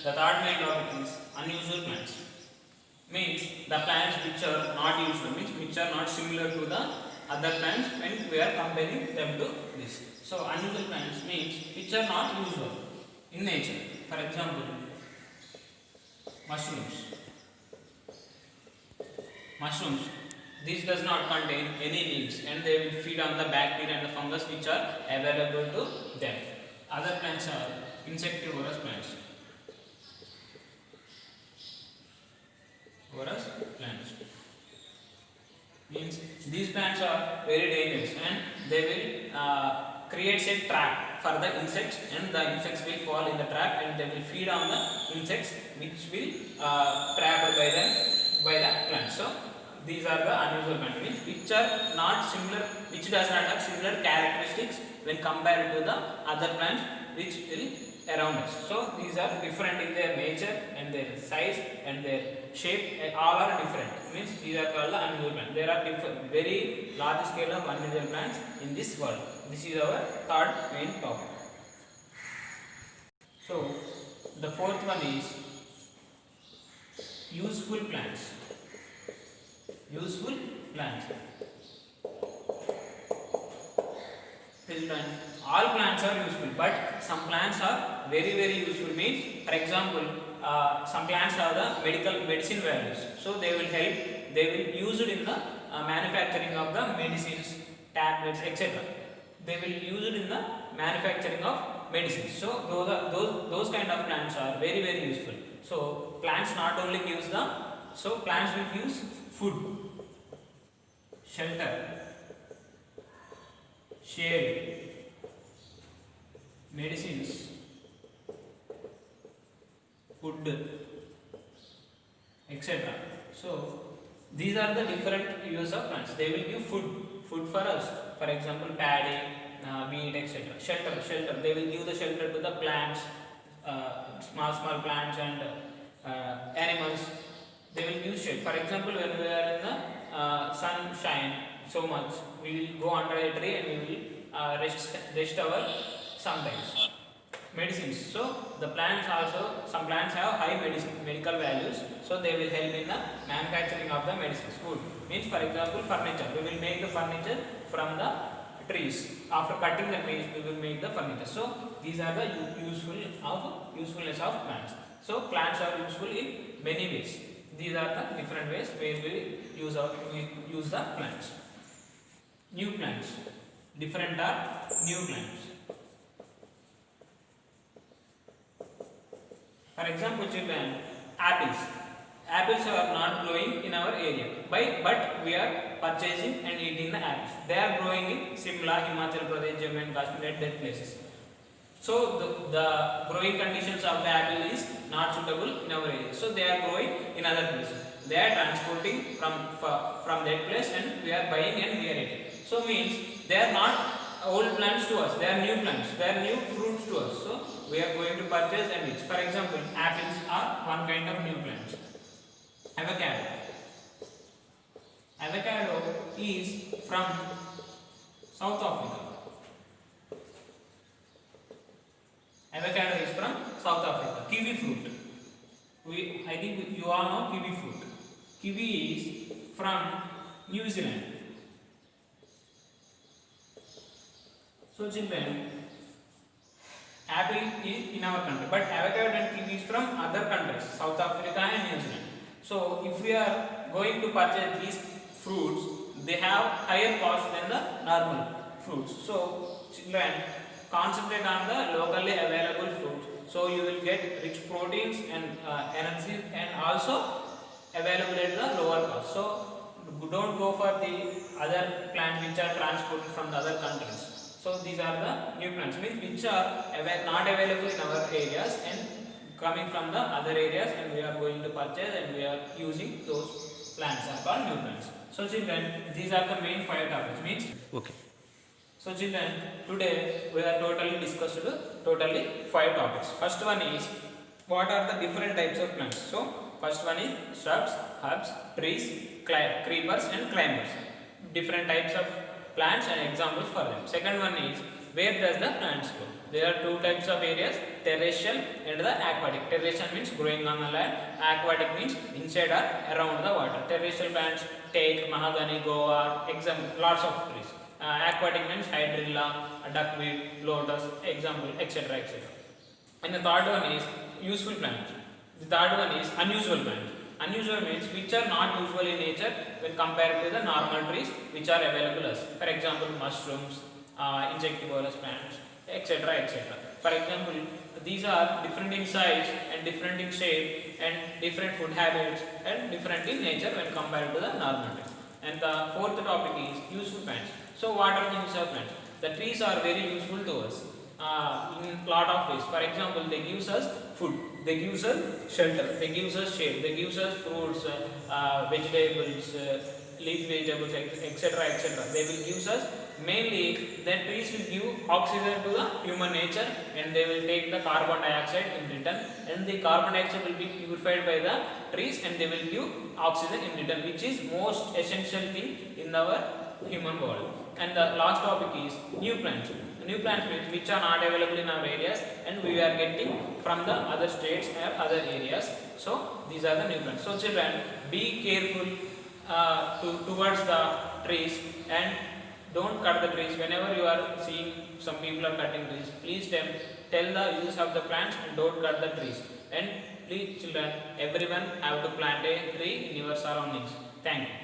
the third main topic is unusual plants. Means the plants which are not usual, means which are not similar to the other plants when we are comparing them to this. So unusual plants means which are not usual in nature. For example, mushrooms. Mushrooms. This does not contain any leaves and they will feed on the bacteria and the fungus which are available to them. Other plants are insectivorous plants. Plants means these plants are very dangerous and they will create a trap for the insects, and the insects will fall in the trap and they will feed on the insects which will trapped by the plants. So these are the unusual plants, means which are not similar, which does not have similar characteristics when compared to the other plants which will around us. So these are different in their nature and their size and their shape, all are different, means these are called the unusual plants. There are very large scale of unusual plants in this world. This is our third main topic. So the fourth one is useful plants. Useful plants. All plants are useful, but some plants are very useful. Means, for example, some plants have the medicine values, so they will help. They will use it in the manufacturing of the medicines, tablets, etc. They will use it in the manufacturing of medicines. So those kind of plants are very useful. So plants not only gives the, so plants will give food, shelter, shade, medicines, food, etc. So these are the different uses of plants. They will give food for us. For example, paddy, wheat, etc. Shelter. They will give the shelter to the plants, small plants and animals. They will give shade. For example, when we are in the sunshine so much, we will go under a tree and we will rest our sometimes. Medicines. So the plants also, some plants have high medical values, so they will help in the manufacturing of the medicines. Food means, for example, furniture. We will make the furniture from the trees. After cutting the trees, we will make the furniture. So these are the usefulness of plants. So plants are useful in many ways. These are the different ways where we use the plants. New plants. Different are new plants. For example, children, apples. Apples are not growing in our area, but we are purchasing and eating the apples. They are growing in Simla, Himachal Pradesh, Jammu and Kashmir, at that places. So the growing conditions of the apple is not suitable in our area. So they are growing in other places. They are transporting from that place and we are buying and we are eating. So means they are not old plants to us. They are new plants. They are new fruits to us. So we are going to purchase and eat. For example, apples are one kind of new plant. Avocado. Avocado is from South Africa. Avocado is from South Africa. Kiwi fruit. I think you all know kiwi fruit. Kiwi is from New Zealand. So children, apple is in our country, but avocado and kiwi is from other countries, South Africa and New Zealand. So if we are going to purchase these fruits, they have higher cost than the normal fruits. So children, concentrate on the locally available fruits. So you will get rich proteins and energy and also available at the lower cost. So don't go for the other plants which are transported from the other countries. So these are the new plants, which are not available in our areas and coming from the other areas, and we are going to purchase and we are using those plants are called new plants. So children, these are the main 5 topics. Means Okay. So children, today we are discussed 5 topics. First one is what are the different types of plants. So first one is shrubs, herbs, trees, creepers and climbers. Different types of plants and examples for them. Second one is where does the plants grow. There are two types of areas, terrestrial and the aquatic. Terrestrial means growing on the land, aquatic means inside or around the water. Terrestrial plants take mahogany, guava, lots of trees. Aquatic means hydrilla, duckweed, lotus, example, etc. etc. And the third one is useful plants. The third one is unusual plants. Unusual means which are not usual in nature when compared to the normal trees which are available as. For example, mushrooms, insectivorous plants, etc. etc. For example, these are different in size and different in shape and different food habits and different in nature when compared to the normal trees. And the fourth topic is useful plants. So what are the useful plants? The trees are very useful to us in lot of ways. For example, they gives us food, they gives us shelter, they gives us shade, they gives us fruits, vegetables, leaf vegetables, etc. etc. They will gives us, mainly the trees will give oxygen to the human nature and they will take the carbon dioxide in return, and the carbon dioxide will be purified by the trees and they will give oxygen in return, which is most essential thing in our human body. And the last topic is new plants. New plants means which are not available in our areas and we are getting from the other states or other areas. So these are the new plants. So children, be careful towards the trees and don't cut the trees. Whenever you are seeing some people are cutting trees, please tell the use of the plants and don't cut the trees. And please children, everyone have to plant a tree in your surroundings. Thank you.